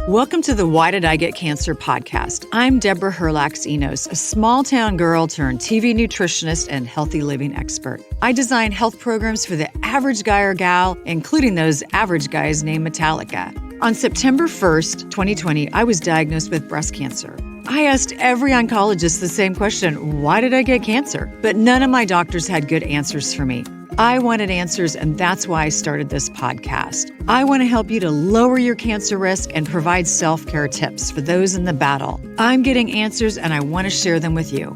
Welcome to the Why Did I Get Cancer podcast. I'm Deborah Herlax-Enos, a small-town girl turned TV nutritionist and healthy living expert. I design health programs for the average guy or gal, including those average guys named Metallica. On September 1st, 2020, I was diagnosed with breast cancer. I asked every oncologist the same question, why did I get cancer? But none of my doctors had good answers for me. I wanted answers, and that's why I started this podcast. I want to help you to lower your cancer risk and provide self-care tips for those in the battle. I'm getting answers, and I want to share them with you.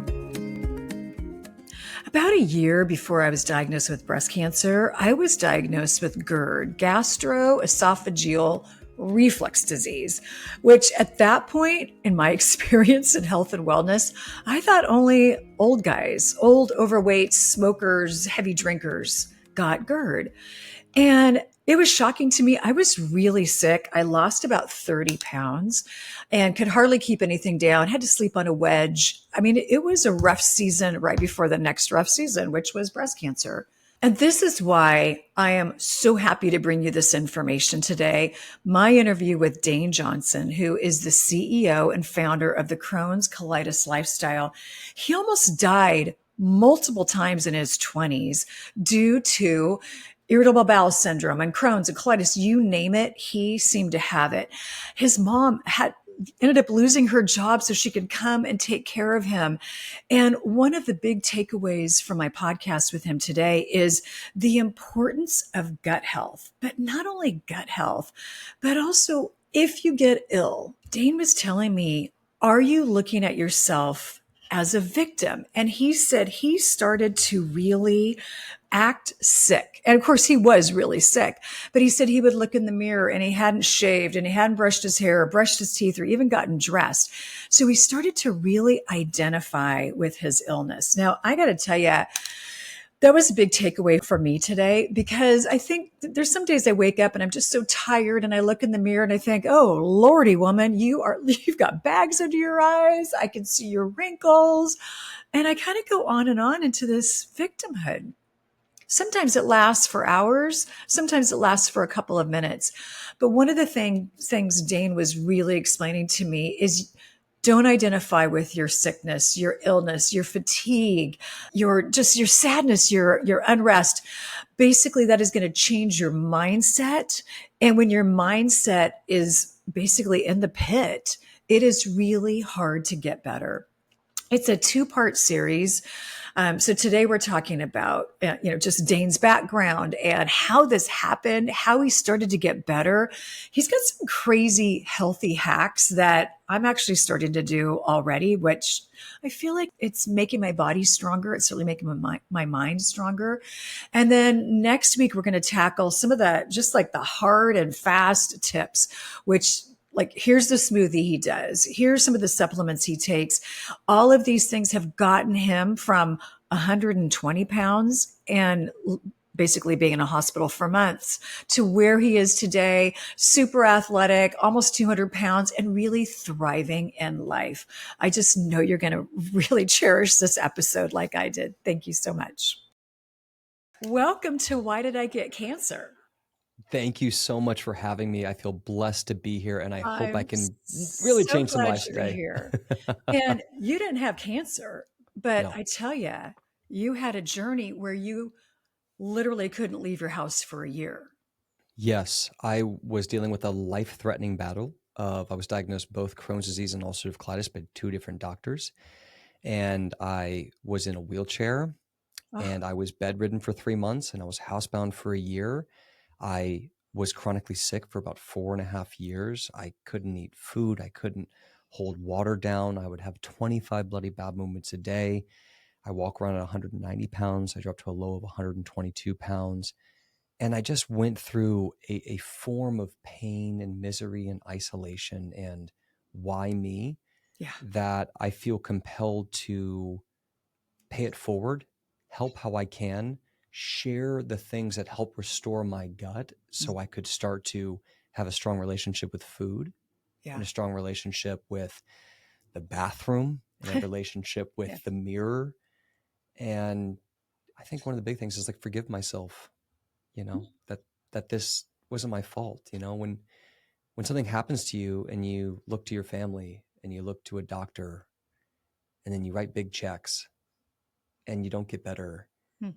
About a year before I was diagnosed with breast cancer, I was diagnosed with GERD, gastroesophageal reflux disease, which at that point in my experience in health and wellness, I thought only old guys, old overweight smokers, heavy drinkers got GERD. And it was shocking to me. I was really sick. I lost about 30 pounds and could hardly keep anything down, had to sleep on a wedge. I mean, it was a rough season right before the next rough season, which was breast cancer. And this is why I am so happy to bring you this information today. My interview with Dane Johnson, who is the CEO and founder of the Crohn's colitis lifestyle. He almost died multiple times in his 20s due to irritable bowel syndrome and Crohn's and colitis, you name it, he seemed to have it. His mom ended up losing her job so she could come and take care of him. And one of the big takeaways from my podcast with him today is the importance of gut health, but not only gut health, but also if you get ill. Dane was telling me, are you looking at yourself as a victim? And he said he started to really act sick. And of course, he was really sick, but he said he would look in the mirror and he hadn't shaved and he hadn't brushed his hair or brushed his teeth or even gotten dressed. So he started to really identify with his illness. Now, I got to tell you, that was a big takeaway for me today, because I think there's some days I wake up and I'm just so tired and I look in the mirror and I think, oh, Lordy woman, you've got bags under your eyes. I can see your wrinkles. And I kind of go on and on into this victimhood. Sometimes it lasts for hours. Sometimes it lasts for a couple of minutes. But one of the things Dane was really explaining to me is don't identify with your sickness, your illness, your fatigue, your sadness, your unrest. Basically, that is going to change your mindset. And when your mindset is basically in the pit, it is really hard to get better. It's a 2-part series. So today we're talking about, just Dane's background and how this happened, how he started to get better. He's got some crazy healthy hacks that I'm actually starting to do already, which I feel like it's making my body stronger. It's certainly making my mind stronger. And then next week, we're going to tackle some of the, just like the hard and fast tips, which like, here's the smoothie he does. Here's some of the supplements he takes. All of these things have gotten him from 120 pounds and basically being in a hospital for months to where he is today, super athletic, almost 200 pounds, and really thriving in life. I just know you're going to really cherish this episode like I did. Thank you so much. Welcome to Why Did I Get Cancer? Thank you so much for having me. I feel blessed to be here, and I hope I can so really change some lives today. Here. And you didn't have cancer, but No. I tell you, you had a journey where you literally couldn't leave your house for a year. Yes, I was dealing with a life-threatening battle I was diagnosed both Crohn's disease and ulcerative colitis by 2 different doctors. And I was in a wheelchair and I was bedridden for 3 months and I was housebound for a year. I was chronically sick for about 4.5 years. I couldn't eat food. I couldn't hold water down. I would have 25 bloody bowel movements a day. I walk around at 190 pounds. I dropped to a low of 122 pounds. And I just went through a form of pain and misery and isolation and why me that I feel compelled to pay it forward, help how I can, share the things that help restore my gut so I could start to have a strong relationship with food and a strong relationship with the bathroom and a relationship with the mirror. And I think one of the big things is like forgive myself, that this wasn't my fault. When when something happens to you and you look to your family and you look to a doctor and then you write big checks and you don't get better, Hmm.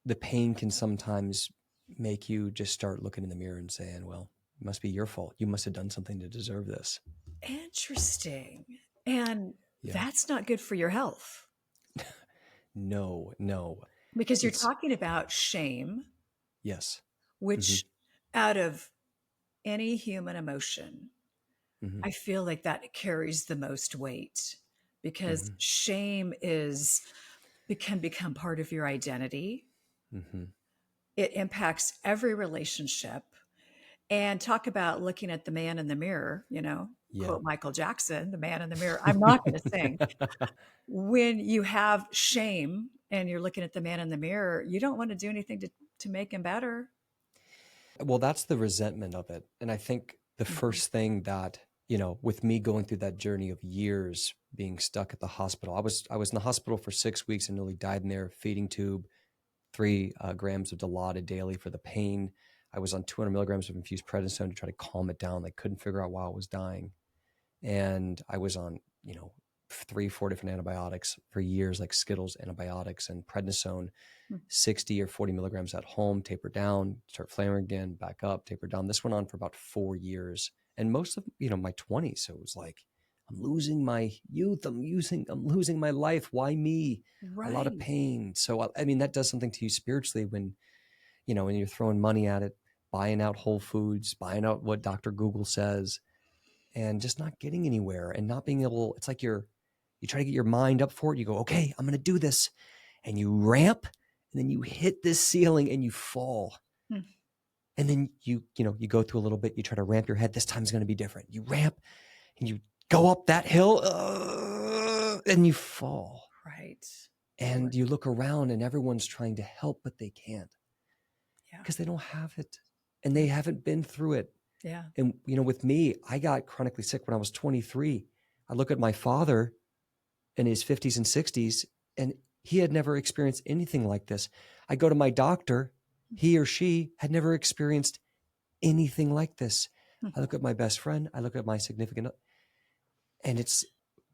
the pain can sometimes make you just start looking in the mirror and saying, well, it must be your fault. You must have done something to deserve this. Interesting. And Yeah. that's not good for your health No, no. because you're It's, talking about shame, yes. Mm-hmm. which out of any human emotion, Mm-hmm. I feel like that carries the most weight because Mm-hmm. shame is it can become part of your identity. Mm-hmm. It impacts every relationship. And talk about looking at the man in the mirror, Yeah. quote Michael Jackson, the man in the mirror. I'm not going to sing. When you have shame and you're looking at the man in the mirror, you don't want to do anything to make him better. Well, that's the resentment of it. And I think the Mhm. first thing that, with me going through that journey of years being stuck at the hospital, I was in the hospital for 6 weeks and nearly died in there, feeding tube, 3 grams of Dilaudid daily for the pain. I was on 200 milligrams of infused prednisone to try to calm it down. They couldn't figure out why I was dying. And I was on, 3, 4 different antibiotics for years, like Skittles antibiotics and prednisone, Mm. 60 or 40 milligrams at home, taper down, start flaring again, back up, taper down. This went on for about 4 years and most of, my 20s. So it was like, I'm losing my youth. I'm losing my life. Why me? A lot of Right. pain. So, I mean, that does something to you spiritually when you're throwing money at it, buying out Whole Foods, buying out what Dr. Google says, and just not getting anywhere and not being able, it's like you try to get your mind up for it. You go, okay, I'm going to do this. And you ramp and then you hit this ceiling and you fall. Mm. And then you go through a little bit, you try to ramp your head. This time's going to be different. You ramp and you go up that hill and you fall. Right. And Right. you look around and everyone's trying to help, but they can't Yeah. because they don't have it and they haven't been through it. Yeah. And, with me, I got chronically sick when I was 23. I look at my father in his 50s and 60s, and he had never experienced anything like this. I go to my doctor, he or she had never experienced anything like this. Mm. I look at my best friend, I look at my significant, and it's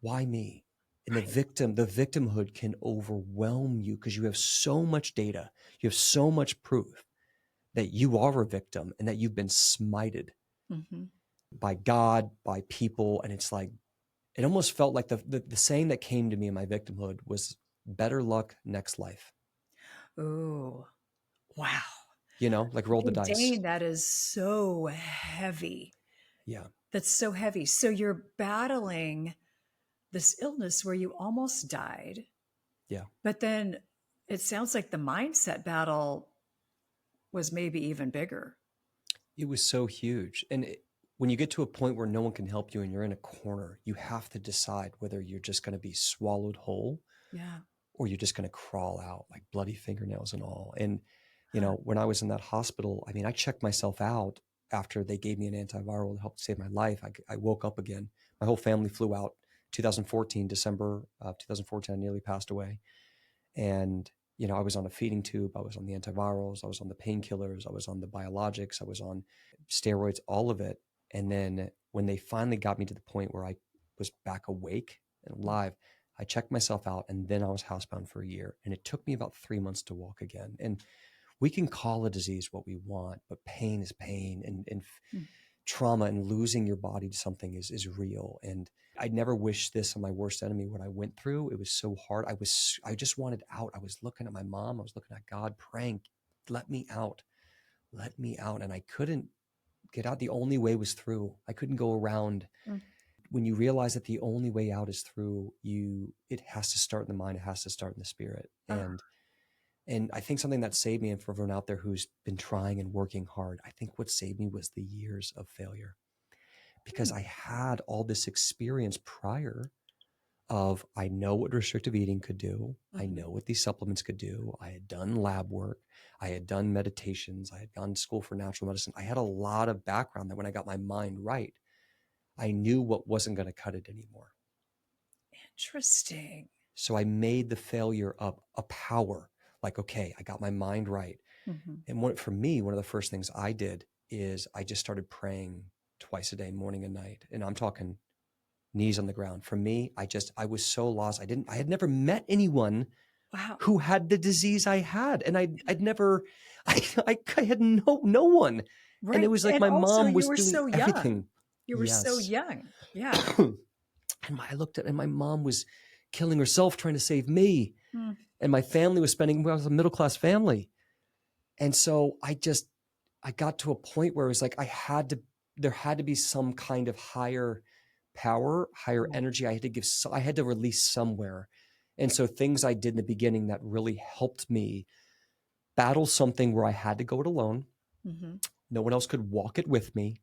why me? And Right. the victimhood can overwhelm you because you have so much data, you have so much proof that you are a victim and that you've been smited Hmm. by God, by people. And it's like, it almost felt like the saying that came to me in my victimhood was better luck next life. Oh, wow. Like roll the Okay, dice. Dane, that is so heavy. Yeah. That's so heavy. So you're battling this illness where you almost died, Yeah. but then it sounds like the mindset battle was maybe even bigger. It was so huge. And when you get to a point where no one can help you and you're in a corner, you have to decide whether you're just going to be swallowed whole Yeah. or you're just going to crawl out like bloody fingernails and all. And, Huh. when I was in that hospital, I mean, I checked myself out after they gave me an antiviral to help save my life. I woke up again. My whole family flew out 2014, December of 2014, I nearly passed away. And, I was on a feeding tube. I was on the antivirals. I was on the painkillers. I was on the biologics. I was on steroids, all of it. And then when they finally got me to the point where I was back awake and alive, I checked myself out and then I was housebound for a year. And it took me about 3 months to walk again. And we can call a disease what we want, but pain is pain. And Mm. trauma and losing your body to something is real. And I never wish this on my worst enemy, what I went through. It was so hard. I just wanted out. I was looking at my mom. I was looking at God praying, let me out, let me out. And I couldn't get out. The only way was through. I couldn't go around. Mm. When you realize that the only way out is through you, it has to start in the mind. It has to start in the spirit. Ah. And I think something that saved me, and for everyone out there who's been trying and working hard, I think what saved me was the years of failure, because Mm. I had all this experience prior of, I know what restrictive eating could do. I Mhm. know what these supplements could do. I had done lab work. I had done meditations. I had gone to school for natural medicine. I had a lot of background that when I got my mind right, I knew what wasn't going to cut it anymore. Interesting. So I made the failure a power. Like, okay, I got my mind right. Mhm. And for me, one of the first things I did is I just started praying twice a day, morning and night. And I'm talking knees on the ground. For me, I was so lost. I had never met anyone Wow. who had the disease I had. And I'd never, I had no one. Right. And it was like And my also mom you was were doing so young. everything. You were so Yes. young. Yeah. And I looked at, and my mom was killing herself trying to save me. Mm. And my family was spending, well, I was a middle-class family. And so I got to a point where it was like, there had to be some kind of higher power, higher energy. I had to release somewhere. And so things I did in the beginning that really helped me battle something where I had to go it alone. Mm-hmm. No one else could walk it with me.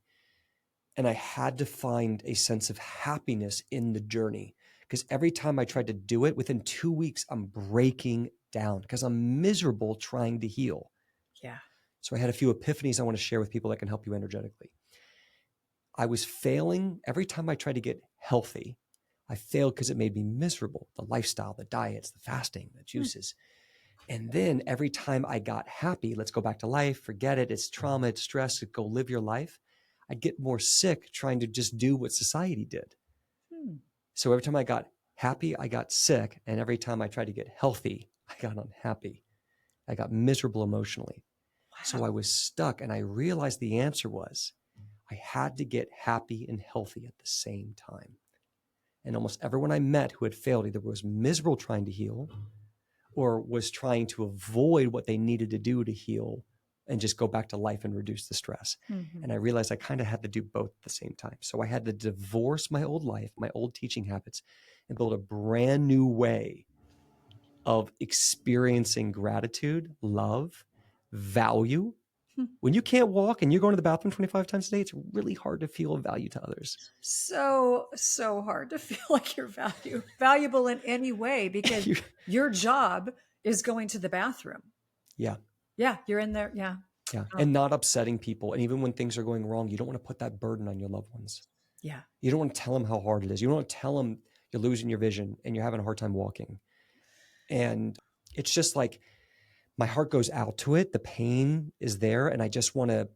And I had to find a sense of happiness in the journey, because every time I tried to do it, within 2 weeks, I'm breaking down because I'm miserable trying to heal. Yeah. So I had a few epiphanies I want to share with people that can help you energetically. I was failing every time I tried to get healthy. I failed because it made me miserable. The lifestyle, the diets, the fasting, the juices. And then every time I got happy, let's go back to life, forget it, it's trauma, it's stress, go live your life, I'd get more sick trying to just do what society did. So every time I got happy, I got sick. And every time I tried to get healthy, I got unhappy. I got miserable emotionally. Wow. So I was stuck, and I realized the answer was I had to get happy and healthy at the same time. And almost everyone I met who had failed either was miserable trying to heal or was trying to avoid what they needed to do to heal and just go back to life and reduce the stress. Mm-hmm. And I realized I kind of had to do both at the same time. So I had to divorce my old life, my old teaching habits, and build a brand new way of experiencing gratitude, love, value. When you can't walk and you're going to the bathroom 25 times a day, it's really hard to feel value to others. So hard to feel like you're valuable in any way, because your job is going to the bathroom. Yeah. Yeah. You're in there. Yeah. Yeah. And not upsetting people. And even when things are going wrong, you don't want to put that burden on your loved ones. Yeah. You don't want to tell them how hard it is. You don't want to tell them you're losing your vision and you're having a hard time walking. And it's just like, my heart goes out to it. The pain is there. And I just want to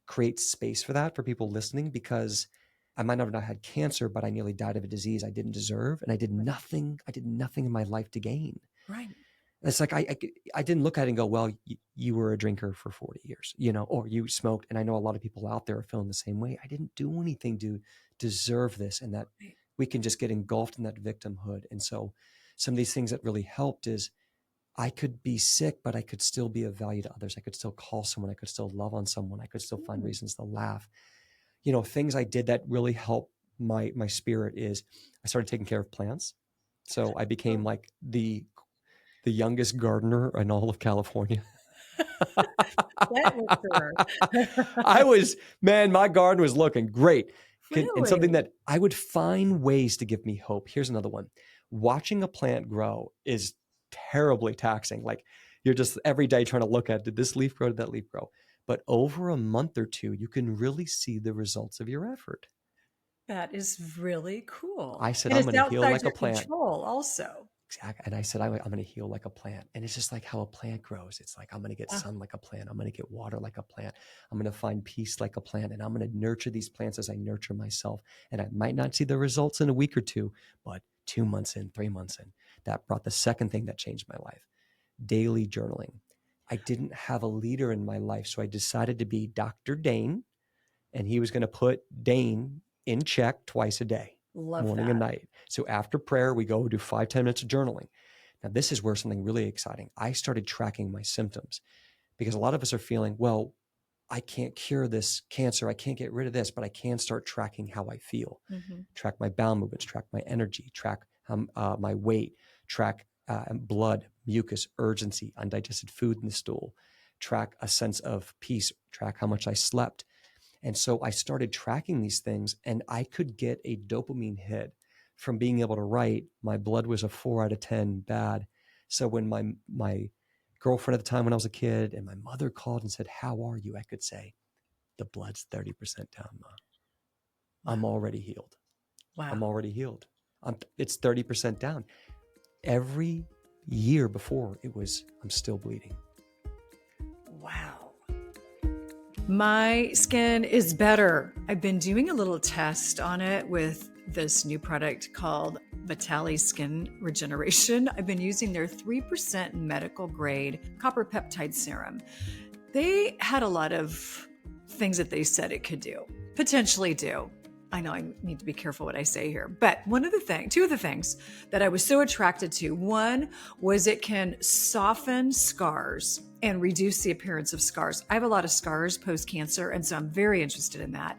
create space for that for people listening, because I might not have had cancer, but I nearly died of a disease I didn't deserve. And I did nothing in my life to gain. Right. It's like, I didn't look at it and go, well, you were a drinker for 40 years, or you smoked. And I know a lot of people out there are feeling the same way. I didn't do anything to deserve this, and that we can just get engulfed in that victimhood. And so some of these things that really helped is I could be sick, but I could still be of value to others. I could still call someone. I could still love on someone. I could still find reasons to laugh. Things I did that really helped my spirit is I started taking care of plants. So I became like the youngest gardener in all of California. My garden was looking great. Really? And something that I would find ways to give me hope. Here's another one. Watching a plant grow is terribly taxing. Like, you're just every day trying to look at, did this leaf grow? Did that leaf grow? But over a month or two, you can really see the results of your effort. That is really cool. I said, and I'm going to heal like a plant. Control also. Exactly. And I said, I'm going to heal like a plant. And it's just like how a plant grows. It's like, I'm going to get sun like a plant. I'm going to get water like a plant. I'm going to find peace like a plant. And I'm going to nurture these plants as I nurture myself. And I might not see the results in a week or two, but 2 months in, 3 months in, that brought the second thing that changed my life: daily journaling. I didn't have a leader in my life. So I decided to be Dr. Dane, and he was going to put Dane in check twice a day. Morning and night. So after prayer, we go do 5-10 minutes of journaling. Now, this is where something really exciting. I started tracking my symptoms, because a lot of us are feeling, well, I can't cure this cancer. I can't get rid of this, but I can start tracking how I feel. Track my bowel movements, track my energy, track my weight, track blood, mucus, urgency, undigested food in the stool, track a sense of peace, track how much I slept. And so I started tracking these things, and I could get a dopamine hit from being able to write. My blood was a 4 out of 10 bad. So when my girlfriend at the time when I was a kid and my mother called and said, how are you? I could say, the blood's 30% down, Ma. Wow. I'm already healed. Wow. I'm already healed. It's 30% down. Every year before, it was, I'm still bleeding. Wow. My skin is better. I've been doing a little test on it with this new product called Vitale Skin Regeneration. I've been using their 3% medical grade copper peptide serum. They had a lot of things that they said it could do, potentially do. I know I need to be careful what I say here, but two of the things that I was so attracted to, one was it can soften scars and reduce the appearance of scars. I have a lot of scars post-cancer, and so I'm very interested in that.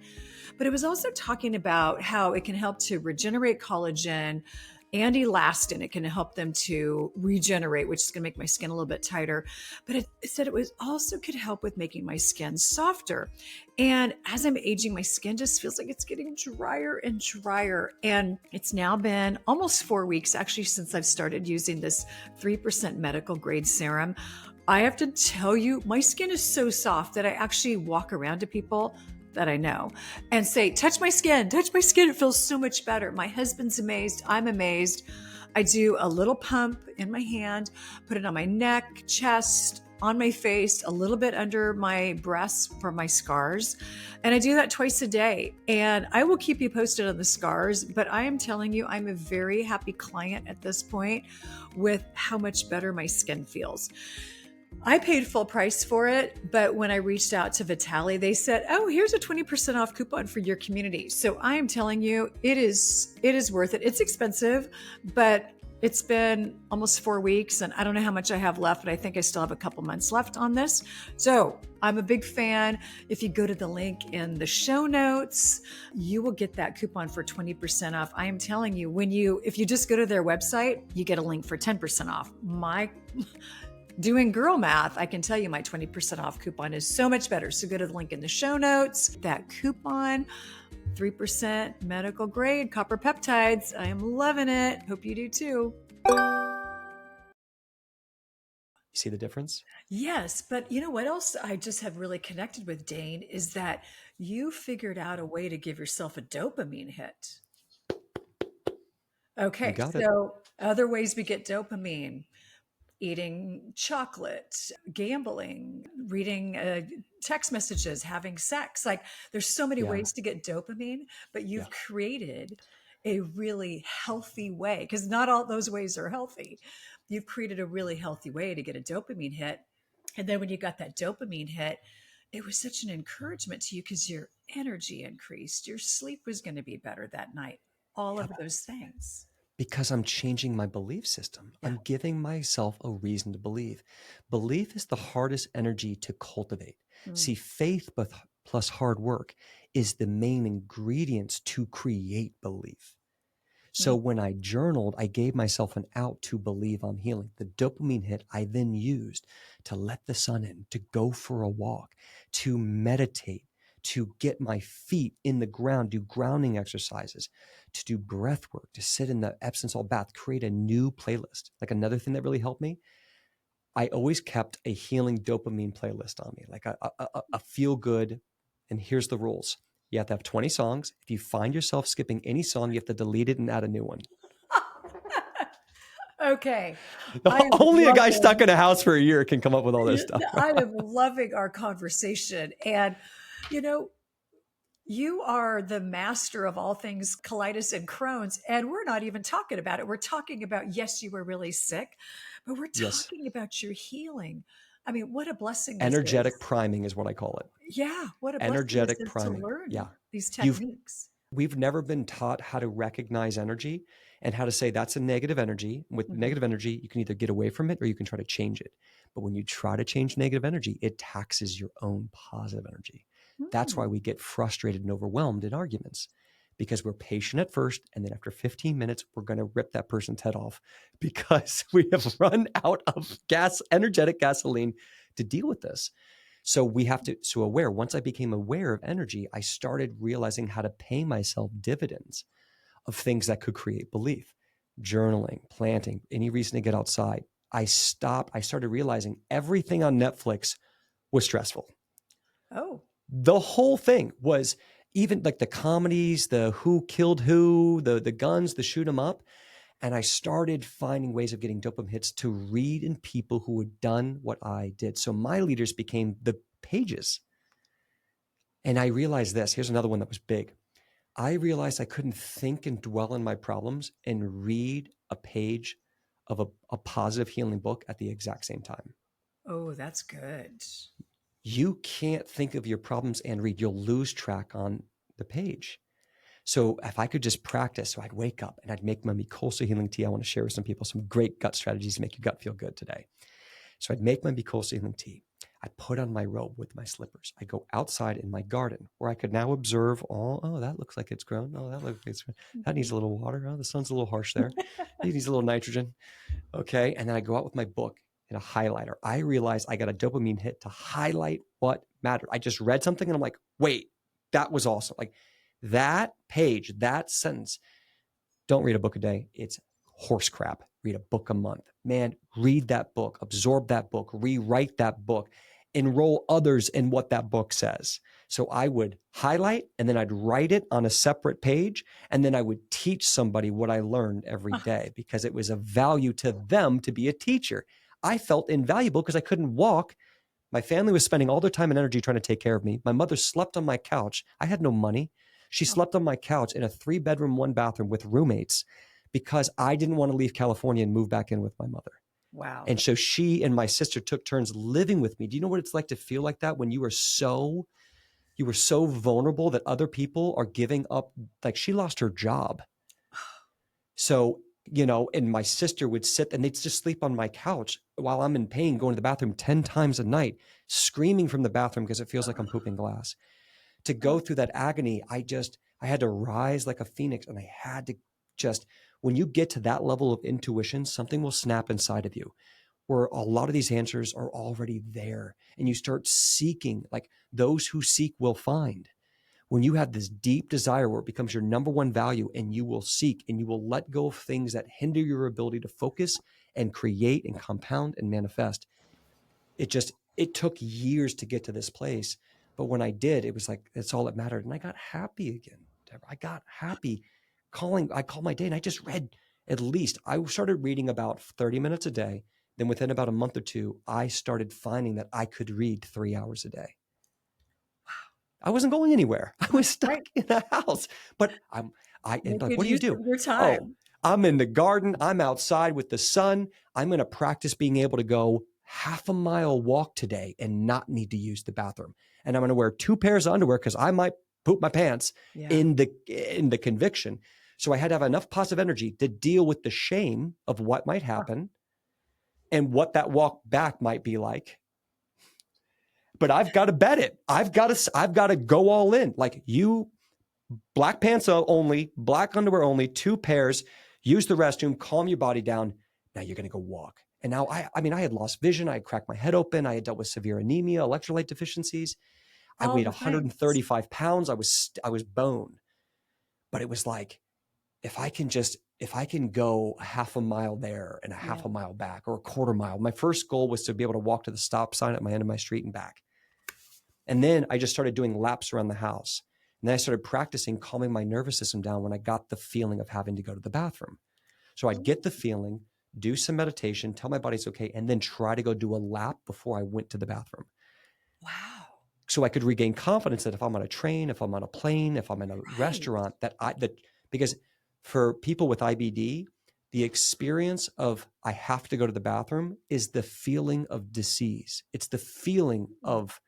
But it was also talking about how it can help to regenerate collagen and elastin. It can help them to regenerate, which is going to make my skin a little bit tighter. But it said it was also could help with making my skin softer. And as I'm aging, my skin just feels like it's getting drier and drier. And it's now been almost 4 weeks, actually, since I've started using this 3% medical grade serum. I have to tell you, my skin is so soft that I actually walk around to people that I know and say, touch my skin, touch my skin. It feels so much better. My husband's amazed. I'm amazed. I do a little pump in my hand, put it on my neck, chest, on my face, a little bit under my breasts for my scars. And I do that twice a day. And I will keep you posted on the scars, but I am telling you, I'm a very happy client at this point with how much better my skin feels. I paid full price for it, but when I reached out to Vitale, they said, "Oh, here's a 20% off coupon for your community." So I am telling you, it is worth it. It's expensive, but it's been almost 4 weeks and I don't know how much I have left, but I think I still have a couple months left on this. So I'm a big fan. If you go to the link in the show notes, you will get that coupon for 20% off. I am telling you, if you just go to their website, you get a link for 10% off. Doing girl math, I can tell you my 20% off coupon is so much better. So go to the link in the show notes, that coupon, 3% medical grade copper peptides. I am loving it. Hope you do too. You see the difference? Yes, but you know what else I just have really connected with, Dane, is that you figured out a way to give yourself a dopamine hit. You Okay, got it. so other ways we get dopamine: eating chocolate, gambling, reading text messages, having sex. Like there's so many Yeah. ways to get dopamine, but Yeah. you've created a really healthy way, because not all those ways are healthy. You've created a really healthy way to get a dopamine hit. And then when you got that dopamine hit, it was such an encouragement to you because your energy increased, your sleep was going to be better that night, all Yeah. of those things. Because I'm changing my belief system. Yeah. I'm giving myself a reason to believe. Belief is the hardest energy to cultivate. Mm. See, faith plus hard work is the main ingredients to create belief. So Mm. when I journaled, I gave myself an out to believe I'm healing. The dopamine hit I then used to let the sun in, to go for a walk, to meditate, to get my feet in the ground, do grounding exercises, to do breath work, to sit in the Epsom salt bath, create a new playlist. Like another thing that really helped me, I always kept a healing dopamine playlist on me, like a feel good. And here's the rules. You have to have 20 songs. If you find yourself skipping any song, you have to delete it and add a new one. Okay. I am Only a guy stuck loving, in a house for a year can come up with all this stuff. I am loving our conversation. And, you know, you are the master of all things colitis and Crohn's, and we're not even talking about it. We're talking about, yes, you were really sick, but we're Yes. talking about your healing. I mean, what a blessing this Energetic is. priming is what I call it. Yeah, what a blessing this Energetic is to priming. learn Yeah. these You've techniques. We've never been taught how to recognize energy and how to say that's a negative energy. With Mhm. negative energy, you can either get away from it or you can try to change it. But when you try to change negative energy, it taxes your own positive energy. That's why Mm. we get frustrated and overwhelmed in arguments, because we're patient at first. And then after 15 minutes, we're going to rip that person's head off because we have run out of energetic gasoline to deal with this. So once I became aware of energy, I started realizing how to pay myself dividends of things that could create belief. Journaling, planting, any reason to get outside. I started realizing everything on Netflix was stressful. Oh, The whole thing was, even like the comedies, the who killed who, the guns, the shoot 'em up. And I started finding ways of getting dopamine hits to read in people who had done what I did. So my leaders became the pages. And I realized this. Here's another one that was big. I realized I couldn't think and dwell on my problems and read a page of a positive healing book at the exact same time. Oh, that's good. You can't think of your problems and read. You'll lose track on the page. So if I could just practice, so I'd wake up and I'd make my mucosa healing tea. I want to share with some people some great gut strategies to make your gut feel good today. So I'd make my mucosa healing tea. I'd put on my robe with my slippers. I go outside in my garden where I could now observe oh, that looks like it's grown. Oh, that looks like it's grown. That needs a little water. Oh, the sun's a little harsh there. It needs a little nitrogen. Okay. And then I go out with my book and a highlighter. I realize I got a dopamine hit to highlight what mattered. I just read something and I'm like, wait, that was awesome. Like that page, that sentence. Don't read a book a day. It's horse crap. Read a book a month. Man, read that book, absorb that book, rewrite that book, enroll others in what that book says. So I would highlight and then I'd write it on a separate page. And then I would teach somebody what I learned every day because it was of value to them to be a teacher. I felt invaluable because I couldn't walk. My family was spending all their time and energy trying to take care of me. My mother slept on my couch. I had no money. She slept on my couch in a 3-bedroom, 1-bathroom with roommates because I didn't want to leave California and move back in with my mother. Wow. And so she and my sister took turns living with me. Do you know what it's like to feel like that when you were so vulnerable that other people are giving up? Like she lost her job. So, and my sister would sit and they'd just sleep on my couch while I'm in pain, going to the bathroom 10 times a night, screaming from the bathroom because it feels like I'm pooping glass. To go through that agony, I had to rise like a phoenix, and I had to when you get to that level of intuition, something will snap inside of you where a lot of these answers are already there, and you start seeking. Like those who seek will find. When you have this deep desire where it becomes your number one value, and you will seek and you will let go of things that hinder your ability to focus and create and compound and manifest. It took years to get to this place. But when I did, it was like, that's all that mattered. And I got happy again, Deborah. I got happy. I called my day and I just read I started reading about 30 minutes a day. Then within about a month or two, I started finding that I could read 3 hours a day. I wasn't going anywhere. I was stuck in the house. But what do you do? Your time. I'm in the garden. I'm outside with the sun. I'm going to practice being able to go half a mile walk today and not need to use the bathroom. And I'm going to wear 2 pairs of underwear because I might poop my pants in the conviction. So I had to have enough positive energy to deal with the shame of what might happen and what that walk back might be like. But I've got to bet it. I've got to go all in. Like you, black pants only, black underwear only, 2 pairs, use the restroom, calm your body down. Now you're going to go walk. And now I had lost vision. I had cracked my head open. I had dealt with severe anemia, electrolyte deficiencies. I weighed 135 pounds. I was bone. But it was like, if I can go half a mile there and a half a mile back or a quarter mile. My first goal was to be able to walk to the stop sign at my end of my street and back. And then I just started doing laps around the house. And then I started practicing calming my nervous system down when I got the feeling of having to go to the bathroom. So I'd get the feeling, do some meditation, tell my body it's okay, and then try to go do a lap before I went to the bathroom. Wow. So I could regain confidence that if I'm on a train, if I'm on a plane, if I'm in a restaurant, because for people with IBD, the experience of I have to go to the bathroom is the feeling of disease. It's the feeling of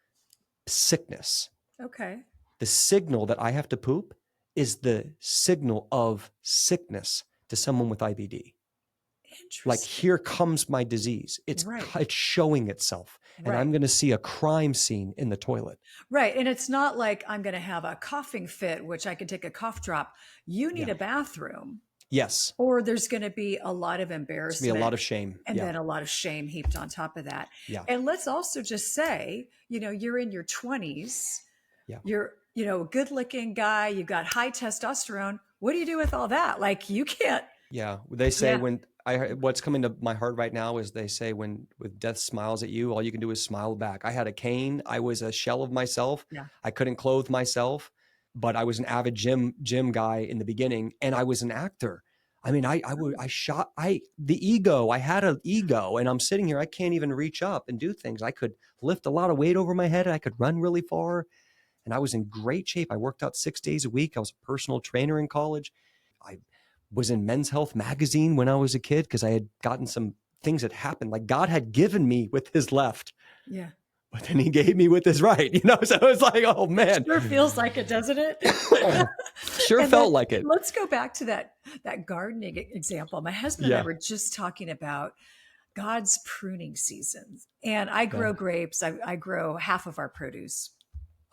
sickness. Okay. The signal that I have to poop is the signal of sickness to someone with IBD. Interesting. Like, here comes my disease. It's showing itself. And I'm going to see a crime scene in the toilet. Right. And it's not like I'm going to have a coughing fit, which I can take a cough drop. You need a bathroom. Yes. Or there's going to be a lot of embarrassment. There's going to be a lot of shame. And then a lot of shame heaped on top of that. Yeah. And let's also just say, you're in your 20s. Yeah. You're, a good looking guy. You've got high testosterone. What do you do with all that? Like, you can't. Yeah. They say what's coming to my heart right now is they say when death smiles at you, all you can do is smile back. I had a cane. I was a shell of myself. Yeah. I couldn't clothe myself, but I was an avid gym guy in the beginning, and I was an actor. I mean, I had an ego, and I'm sitting here, I can't even reach up and do things. I could lift a lot of weight over my head. I could run really far. and I was in great shape. I worked out 6 days a week. I was a personal trainer in college. I was in Men's Health magazine when I was a kid because I had gotten some things that happened. Like God had given me with his left. Yeah. But then he gave me with his right, So it's like, oh man. Sure feels like it, doesn't it? Sure felt like it. Let's go back to that gardening example. My husband and I were just talking about God's pruning seasons. And I grow grapes. I grow half of our produce.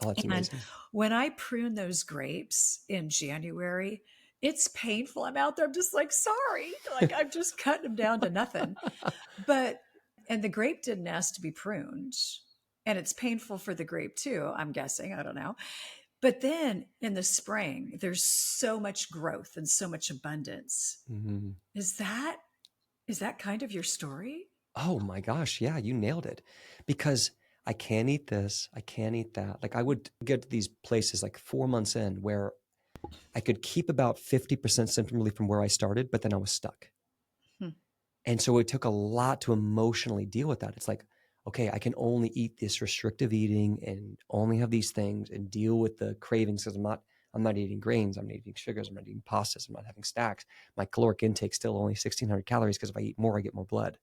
Oh, that's amazing. When I prune those grapes in January, it's painful. I'm out there. I'm just like, sorry. Like I'm just cutting them down to nothing. And the grape didn't ask to be pruned. And it's painful for the grape too, I'm guessing. I don't know. But then in the spring, there's so much growth and so much abundance. Mm-hmm. Is that kind of your story? Oh my gosh. Yeah, you nailed it. Because I can't eat this. I can't eat that. Like I would get to these places like 4 months in where I could keep about 50% symptom relief from where I started, but then I was stuck. And so it took a lot to emotionally deal with that. It's like, okay, I can only eat this restrictive eating and only have these things and deal with the cravings because I'm not eating grains. I'm not eating sugars. I'm not eating pastas. I'm not having stacks. My caloric intake still only 1,600 calories because if I eat more, I get more blood.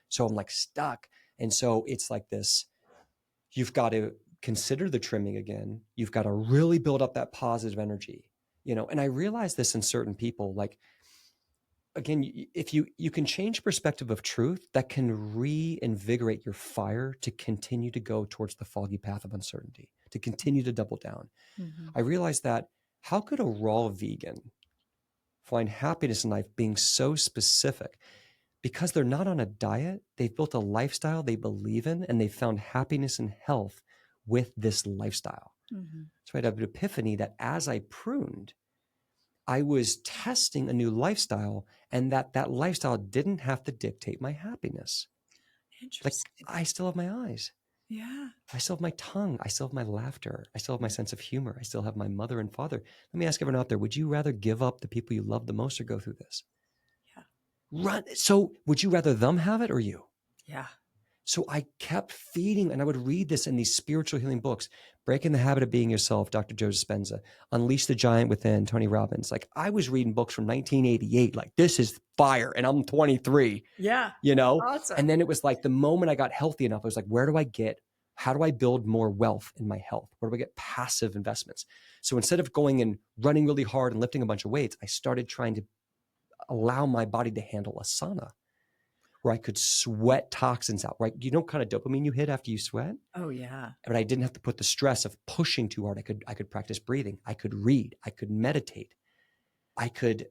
So I'm like stuck. And so it's like this, you've got to consider the trimming again. You've got to really build up that positive energy, and I realize this in certain people, like, again, if you can change perspective of truth, that can reinvigorate your fire to continue to go towards the foggy path of uncertainty, to continue to double down. Mm-hmm. I realized that how could a raw vegan find happiness in life being so specific? Because they're not on a diet, they've built a lifestyle they believe in, and they've found happiness and health with this lifestyle. Mm-hmm. So I had an epiphany that as I pruned, I was testing a new lifestyle, and that lifestyle didn't have to dictate my happiness. Interesting. Like I still have my eyes. Yeah. I still have my tongue. I still have my laughter. I still have my sense of humor. I still have my mother and father. Let me ask everyone out there, would you rather give up the people you love the most or go through this? Yeah. So would you rather them have it or you? Yeah. So I kept feeding, and I would read this in these spiritual healing books, Breaking the Habit of Being Yourself, Dr. Joe Dispenza, Unleash the Giant Within, Tony Robbins. Like I was reading books from 1988, like this is fire, and I'm 23. Yeah. Awesome. And then it was like the moment I got healthy enough, I was like, how do I build more wealth in my health? Where do I get passive investments? So instead of going and running really hard and lifting a bunch of weights, I started trying to allow my body to handle a sauna, where I could sweat toxins out, right? You know what kind of dopamine you hit after you sweat? Oh yeah. But I didn't have to put the stress of pushing too hard. I could practice breathing. I could read. I could meditate. I could,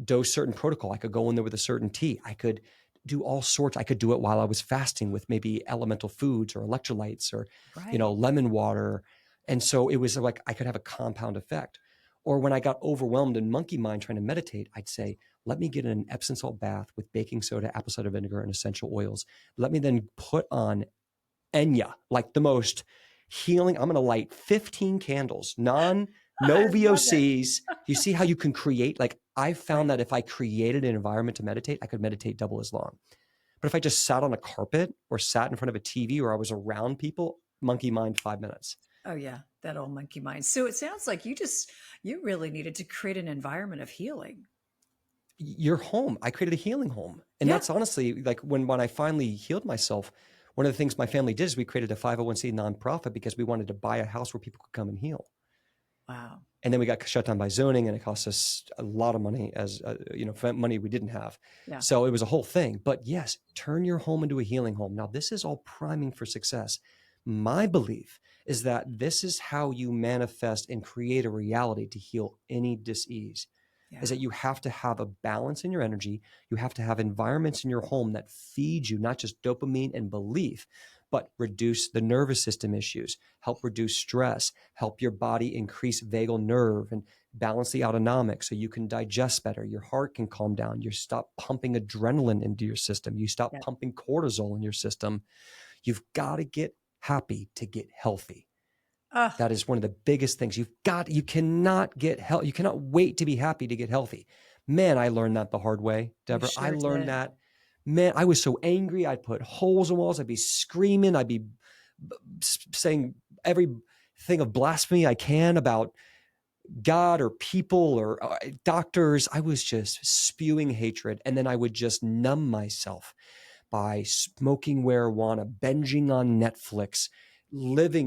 dose certain protocol. I could go in there with a certain tea. I could do all sorts. I could do it while I was fasting with maybe elemental foods or electrolytes or, lemon water. And so it was like I could have a compound effect. Or when I got overwhelmed in monkey mind trying to meditate, I'd say, let me get an Epsom salt bath with baking soda, apple cider vinegar, and essential oils. Let me then put on Enya, like the most healing. I'm going to light 15 candles, no VOCs. You see how you can create? Like I found that if I created an environment to meditate, I could meditate double as long. But if I just sat on a carpet or sat in front of a TV or I was around people, monkey mind 5 minutes. Oh yeah, that old monkey mind. So it sounds like you really needed to create an environment of healing. Your home. I created a healing home. And that's honestly like when I finally healed myself, one of the things my family did is we created a 501c nonprofit because we wanted to buy a house where people could come and heal. Wow. And then we got shut down by zoning, and it cost us a lot of money as money we didn't have. Yeah. So it was a whole thing. But yes, turn your home into a healing home. Now this is all priming for success. My belief is that this is how you manifest and create a reality to heal any dis-ease. Is that you have to have a balance in your energy. You have to have environments in your home that feed you, not just dopamine and belief, but reduce the nervous system issues, help reduce stress, help your body increase vagal nerve and balance the autonomic so you can digest better. Your heart can calm down. You stop pumping adrenaline into your system. You stop pumping cortisol in your system. You've got to get happy to get healthy. That is one of the biggest things. You cannot get healthy. You cannot wait to be happy to get healthy. Man, I learned that the hard way, Deborah. Sure I learned that. Man, I was so angry. I'd put holes in walls. I'd be screaming. I'd be saying every thing of blasphemy I can about God or people or doctors. I was just spewing hatred. And then I would just numb myself by smoking marijuana, binging on Netflix,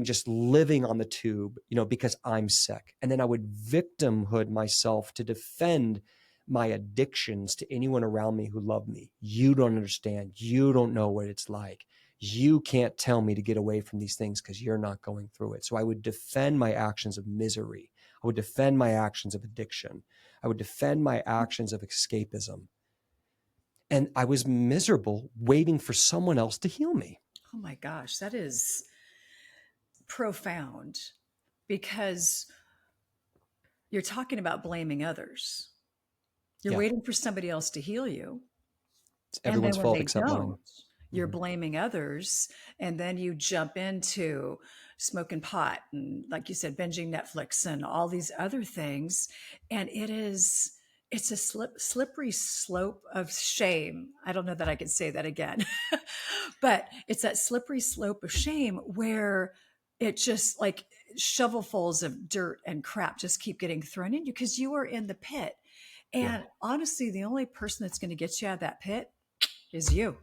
just living on the tube, because I'm sick. And then I would victimhood myself to defend my addictions to anyone around me who loved me. You don't understand. You don't know what it's like. You can't tell me to get away from these things because you're not going through it. So I would defend my actions of misery. I would defend my actions of addiction. I would defend my actions of escapism. And I was miserable waiting for someone else to heal me. Oh my gosh, that is profound, because you're talking about blaming others. You're waiting for somebody else to heal you. It's And then everyone's when fault they except mine. don't, you're blaming others. And then you jump into smoking pot and, like you said, binging Netflix and all these other things. And it's a slippery slope of shame. I don't know that I could say that again, but it's that slippery slope of shame where it just like shovelfuls of dirt and crap just keep getting thrown in you because you are in the pit. And honestly, the only person that's going to get you out of that pit is you.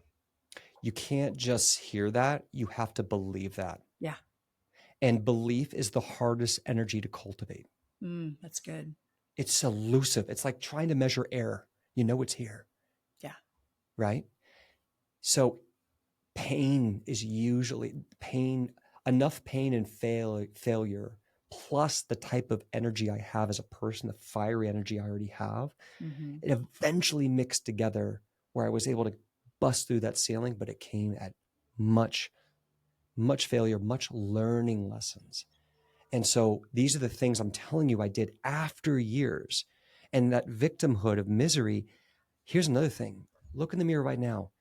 You can't just hear that. You have to believe that. Yeah. And belief is the hardest energy to cultivate. That's good. It's elusive. It's like trying to measure air. You know it's here. Yeah. Right? So pain is usually enough pain and failure, plus the type of energy I have as a person, the fiery energy I already have, it eventually mixed together where I was able to bust through that ceiling, but it came at much, much failure, much learning lessons. And so these are the things I'm telling you I did after years. And that victimhood of misery. Here's another thing. Look in the mirror right now.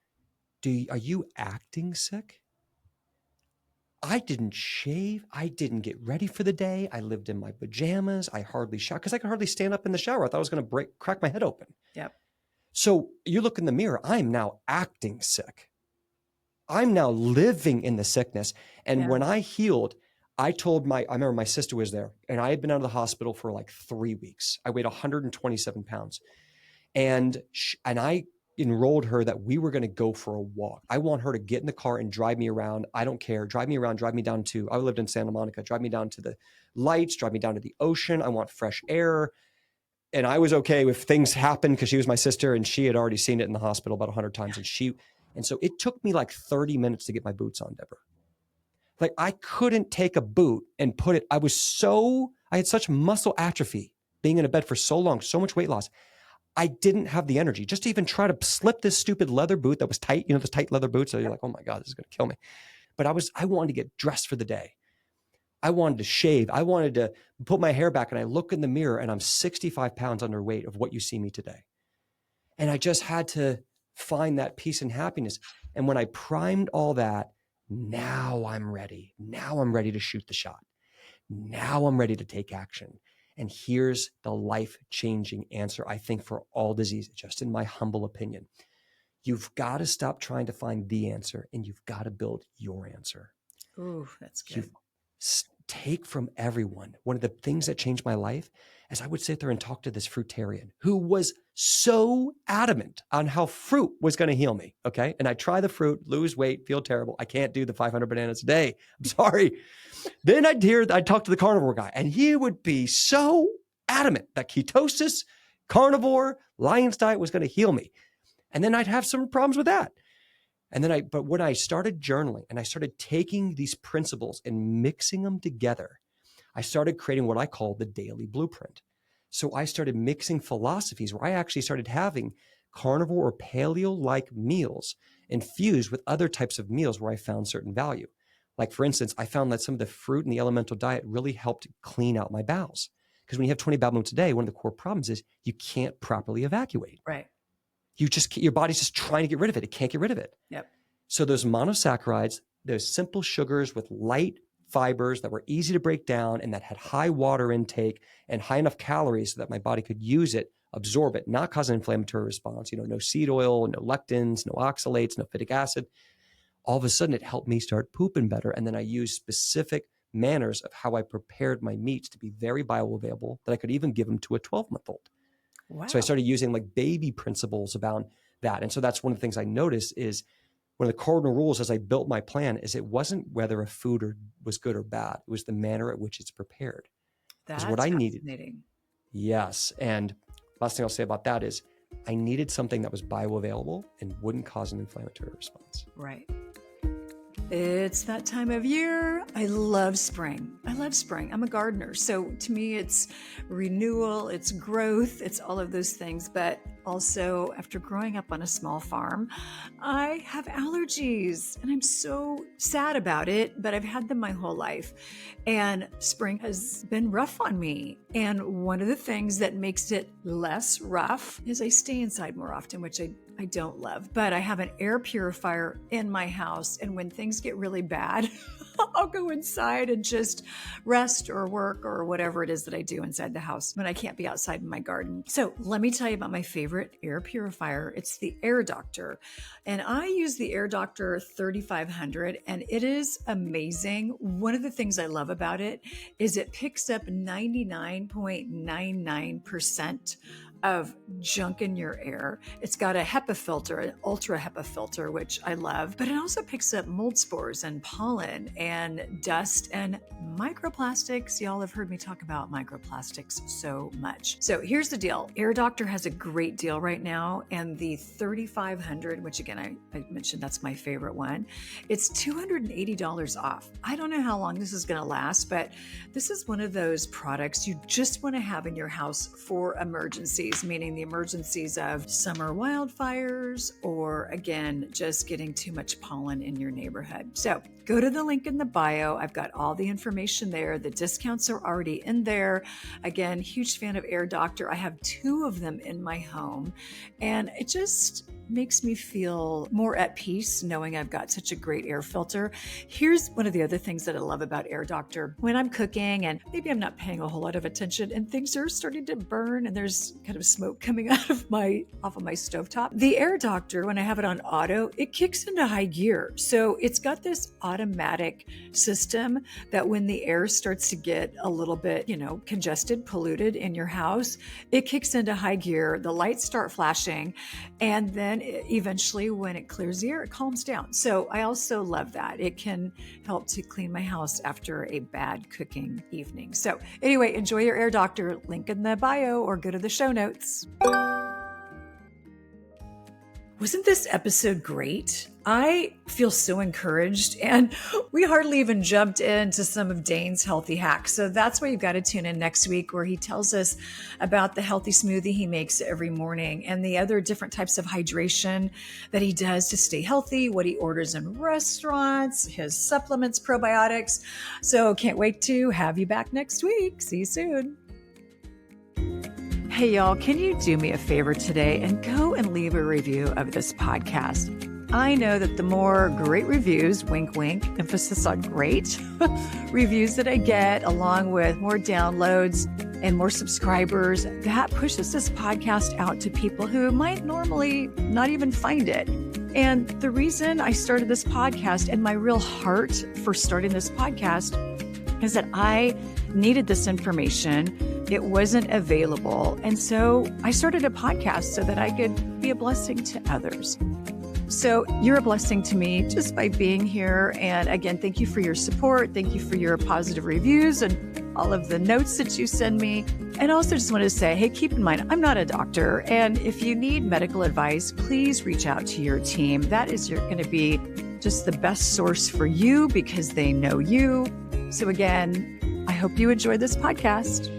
Are you acting sick? I didn't shave. I didn't get ready for the day. I lived in my pajamas. I hardly showered because I could hardly stand up in the shower. I thought I was going to crack my head open. Yep. So you look in the mirror. I'm now acting sick. I'm now living in the sickness. And when I healed, I remember my sister was there and I had been out of the hospital for like 3 weeks. I weighed 127 pounds. And I enrolled her that we were going to go for a walk. I want her to get in the car and drive me around. I don't care. Drive me around, drive me down to, I lived in Santa Monica, drive me down to the lights, drive me down to the ocean. I want fresh air. And I was okay if things happened because she was my sister and she had already seen it in the hospital about 100 times. And so it took me like 30 minutes to get my boots on, Deborah. Like I couldn't take a boot and put it. I had such muscle atrophy being in a bed for so long, so much weight loss. I didn't have the energy just to even try to slip this stupid leather boot that was tight, those tight leather boots. So you're like, oh my God, this is going to kill me. But I wanted to get dressed for the day. I wanted to shave. I wanted to put my hair back and I look in the mirror and I'm 65 pounds underweight of what you see me today. And I just had to find that peace and happiness. And when I primed all that, now I'm ready. Now I'm ready to shoot the shot. Now I'm ready to take action. And here's the life-changing answer, I think, for all disease, just in my humble opinion. You've got to stop trying to find the answer and you've got to build your answer. Ooh, that's good. Take from everyone. One of the things that changed my life is I would sit there and talk to this fruitarian who was so adamant on how fruit was going to heal me. Okay. And I try the fruit, lose weight, feel terrible. I can't do the 500 bananas a day. I'm sorry. Then I'd talk to the carnivore guy and he would be so adamant that ketosis, carnivore, Lion's diet was going to heal me. And then I'd have some problems with that. And then but when I started journaling and I started taking these principles and mixing them together, I started creating what I call the daily blueprint. So I started mixing philosophies where I actually started having carnivore or paleo-like meals infused with other types of meals where I found certain value. Like for instance, I found that some of the fruit in the elemental diet really helped clean out my bowels. Because when you have 20 bowel movements a day, one of the core problems is you can't properly evacuate. Right. Your body's just trying to get rid of it. It can't get rid of it. Yep. So those monosaccharides, those simple sugars with light fibers that were easy to break down and that had high water intake and high enough calories so that my body could use it, absorb it, not cause an inflammatory response, no seed oil, no lectins, no oxalates, no phytic acid. All of a sudden it helped me start pooping better. And then I used specific manners of how I prepared my meats to be very bioavailable that I could even give them to a 12-month-old. Wow. So I started using like baby principles about that. And so that's one of the things I noticed is one of the cardinal rules as I built my plan is it wasn't whether a food was good or bad. It was the manner at which it's prepared. That's what I fascinating. needed. Yes. And last thing I'll say about that is I needed something that was bioavailable and wouldn't cause an inflammatory response. Right. It's that time of year. I love spring. I'm a gardener. So to me, it's renewal, it's growth, it's all of those things. But also, after growing up on a small farm, I have allergies and I'm so sad about it, but I've had them my whole life. And spring has been rough on me. And one of the things that makes it less rough is I stay inside more often, which I don't love, but I have an air purifier in my house. And when things get really bad, I'll go inside and just rest or work or whatever it is that I do inside the house when I can't be outside in my garden. So let me tell you about my favorite air purifier. It's the Air Doctor. And I use the Air Doctor 3500 and it is amazing. One of the things I love about it is it picks up 99.99% of junk in your air. It's got a HEPA filter, an ultra HEPA filter, which I love, but it also picks up mold spores and pollen and dust and microplastics. Y'all have heard me talk about microplastics so much. So here's the deal. Air Doctor has a great deal right now, and the 3500, which again, I mentioned that's my favorite one, it's $280 off. I don't know how long this is going to last, but this is one of those products you just want to have in your house for emergencies, meaning the emergencies of summer wildfires or, again, just getting too much pollen in your neighborhood. So go to the link in the bio. I've got all the information there. The discounts are already in there. Again, huge fan of Air Doctor. I have 2 of them in my home, and it just makes me feel more at peace knowing I've got such a great air filter. Here's one of the other things that I love about Air Doctor. When I'm cooking and maybe I'm not paying a whole lot of attention and things are starting to burn and there's kind of smoke coming off of my stovetop, the Air Doctor, when I have it on auto, it kicks into high gear. So it's got this automatic system that when the air starts to get a little bit, congested, polluted in your house, it kicks into high gear. The lights start flashing, and then eventually when it clears the air, it calms down. So I also love that. It can help to clean my house after a bad cooking evening. So anyway, enjoy your Air Doctor. Link in the bio or go to the show notes. Wasn't this episode great? I feel so encouraged, and we hardly even jumped into some of Dane's healthy hacks. So that's why you've got to tune in next week, where he tells us about the healthy smoothie he makes every morning and the other different types of hydration that he does to stay healthy, what he orders in restaurants, his supplements, probiotics. So can't wait to have you back next week. See you soon. Hey, y'all, can you do me a favor today and go and leave a review of this podcast? I know that the more great reviews, wink, wink, emphasis on great, reviews that I get, along with more downloads and more subscribers, that pushes this podcast out to people who might normally not even find it. And the reason I started this podcast and my real heart for starting this podcast is that I needed this information. It wasn't available. And so I started a podcast so that I could be a blessing to others. So you're a blessing to me just by being here. And again, thank you for your support. Thank you for your positive reviews and all of the notes that you send me. And also just wanted to say, hey, keep in mind, I'm not a doctor. And if you need medical advice, please reach out to your team. That is going to be just the best source for you because they know you. So again, I hope you enjoyed this podcast.